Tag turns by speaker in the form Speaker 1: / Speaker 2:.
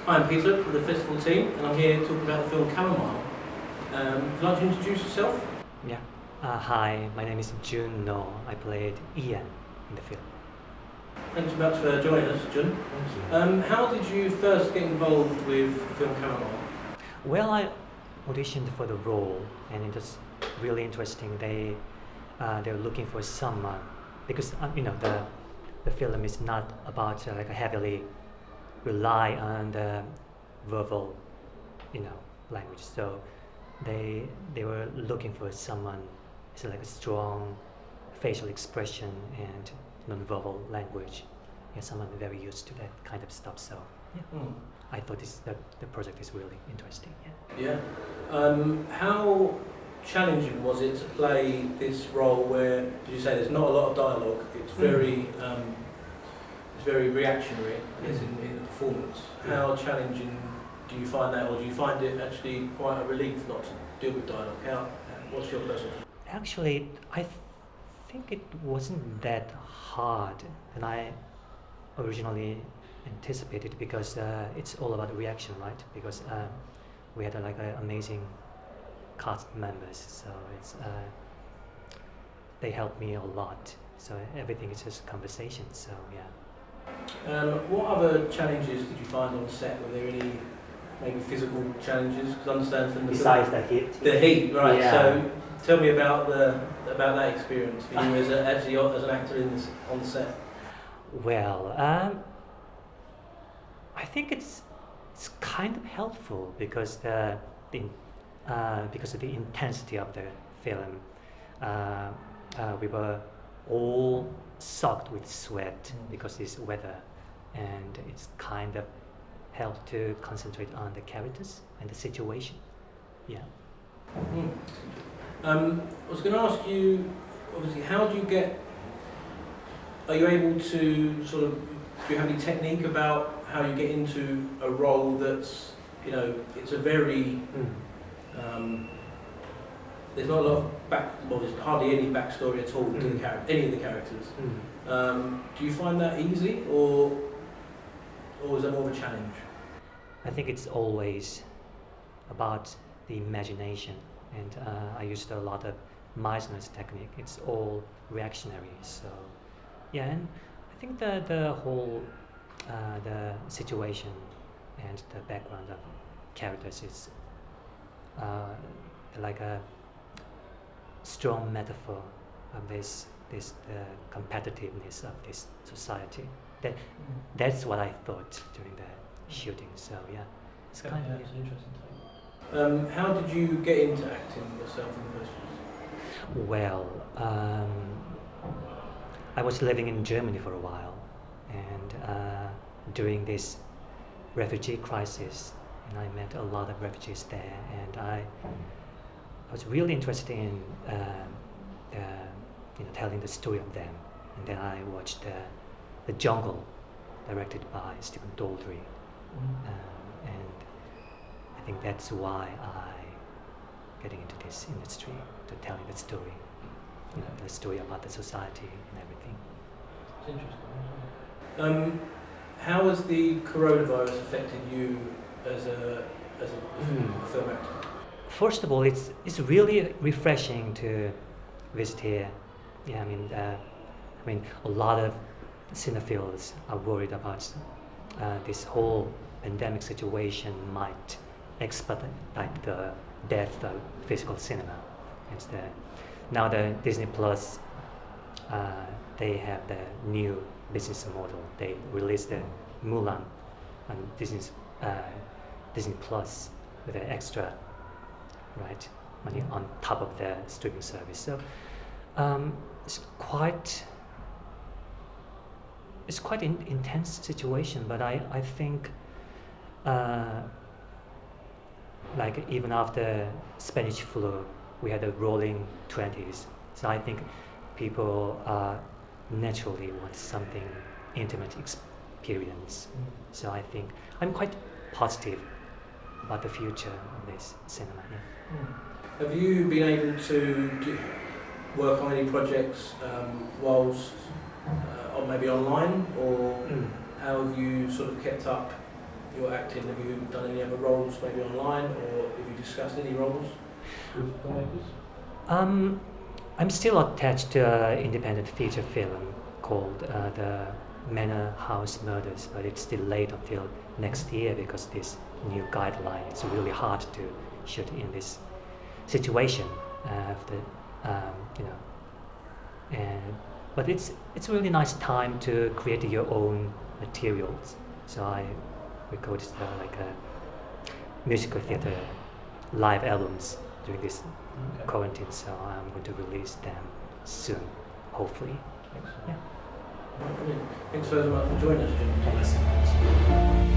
Speaker 1: Hi, I'm Peter with the festival team, and I'm here talking about the film Camomile. Would you like to introduce yourself?
Speaker 2: Yeah. Hi, my name is Jun Noh. I played Ian in the film.
Speaker 1: Thanks so much for joining us, Jun.
Speaker 2: Thank you.
Speaker 1: How did you first get involved with the film Camomile?
Speaker 2: Well, I auditioned for the role, and it was really interesting. They were looking for someone because the film is not about like a heavily rely on the verbal, language. So they were looking for someone with like a strong facial expression and non-verbal language. Yeah, someone very used to that kind of stuff. So yeah, I thought the project is really interesting. Yeah.
Speaker 1: Yeah. How challenging was it to play this role where, did you say there's not a lot of dialogue? It's very reactionary, I guess, in the performance. How challenging do you find that, or do you find it actually quite a relief not to deal with dialogue? What's your personal?
Speaker 2: Actually, I think it wasn't that hard than I originally anticipated because it's all about reaction, right? Because we had amazing cast members, so they helped me a lot. So everything is just conversation. So yeah.
Speaker 1: What other challenges did you find on set? Were there any maybe physical challenges? Because I understand from the
Speaker 2: Besides the heat.
Speaker 1: The heat, right?
Speaker 2: Yeah.
Speaker 1: So tell me about that experience for you as an actor on set.
Speaker 2: Well, I think it's kind of helpful because because of the intensity of the film. We were all soaked with sweat because of this weather, and it's kind of helped to concentrate on the characters and the situation. Yeah.
Speaker 1: I was going to ask you, obviously, are you able to do you have any technique about how you get into a role that's, it's a very, there's not a lot of there's hardly any backstory at all to any of the characters. Do you find that easy, or is it more of a challenge?
Speaker 2: I think it's always about the imagination, and I used a lot of Meisner's technique. It's all reactionary, so yeah. And I think the whole the situation and the background of characters is like a strong metaphor of this competitiveness of this society. That's what I thought during the shooting. So yeah, it's kind of
Speaker 1: interesting. How did you get into acting yourself in the first place?
Speaker 2: Well, I was living in Germany for a while, and during this refugee crisis, and I met a lot of refugees there, and I was really interested in telling the story of them. And then I watched The Jungle, directed by Stephen Daldry, and I think that's why I getting into this industry, to telling the story, the story about the society and everything.
Speaker 1: It's interesting. How has the coronavirus affected you as a film actor?
Speaker 2: First of all, it's really refreshing to visit here. Yeah, I mean, a lot of cinephiles are worried about this whole pandemic situation might expedite the death of physical cinema. Now the Disney Plus, they have the new business model. They released the Mulan on Disney Plus with an extra, right, money on top of the streaming service. So it's quite an intense situation, but I think even after Spanish flu, we had a rolling 20s. So I think people naturally want something intimate experience. So I think I'm quite positive about the future of this cinema. Yeah.
Speaker 1: Have you been able to work on any projects whilst or maybe online, or how have you sort of kept up your acting? Have you done any other roles, maybe online, or have you discussed any roles with filmmakers?
Speaker 2: I'm still attached to an independent feature film called The Manor House Murders, but it's delayed until next year because this new guideline. It's really hard to shoot in this situation. But it's a really nice time to create your own materials. So I recorded like a musical theater live albums during this quarantine. So I'm going to release them soon, hopefully.
Speaker 1: Excellent.
Speaker 2: Yeah.
Speaker 1: Brilliant. Thanks so much for joining us, Jun.
Speaker 2: Thanks so much.